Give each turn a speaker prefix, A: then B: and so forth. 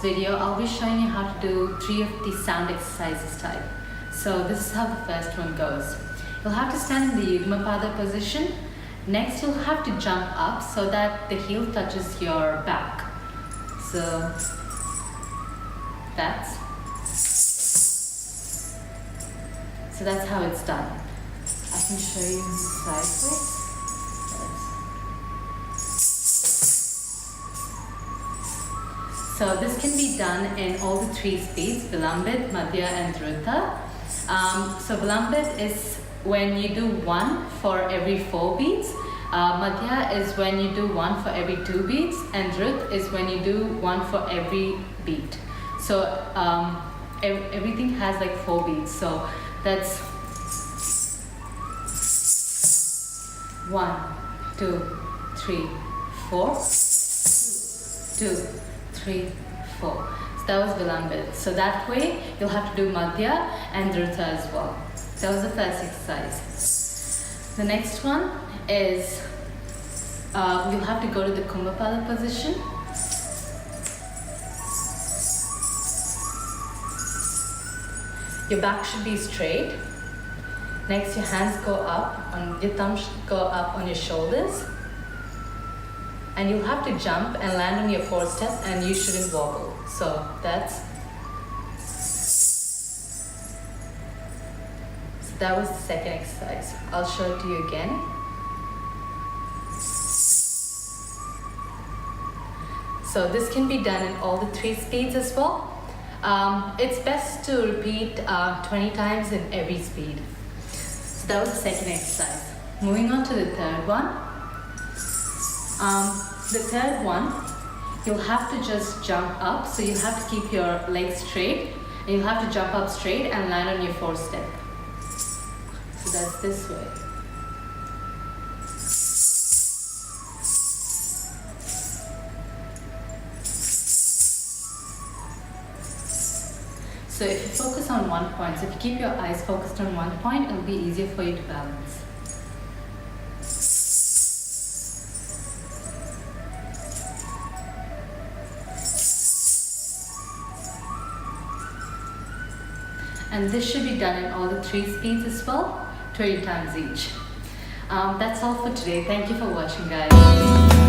A: video, I'll be showing you how to do 3 of the sound exercises type. So this is how the first one goes. You'll have to stand in the Yugma Pada position. Next, you'll have to jump up so that the heel touches your back. So that's how it's done. I can show you sideways. So this can be done in all the 3 speeds, Vilambit, Madhya and Druta. So Vilambit is when you do 1 for every 4 beats. Madhya is when you do 1 for every 2 beats, and Drut is when you do 1 for every beat. So everything has like 4 beats. So that's 1, 2, 3, 4, 2, 3, 4. So that was Vilambit. So that way you'll have to do Madhya and Druta as well. That was the first exercise. The next one is you'll have to go to the Kumbhapada position. Your back should be straight. Next, your hands go up, your thumbs should go up on your shoulders. And you'll have to jump and land on your forestep, and you shouldn't wobble. So that was the second exercise. I'll show it to you again. So this can be done in all the 3 speeds as well. It's best to repeat 20 times in every speed. So that was the second exercise. Moving on to the third one. The third one, you'll have to just jump up. So you have to keep your legs straight, and you'll have to jump up straight and land on your forestep. So that's this way. So if you focus on one point, so if you keep your eyes focused on one point, it'll be easier for you to balance. And this should be done in all the 3 speeds as well, 20 times each. That's all for today. Thank you for watching, guys.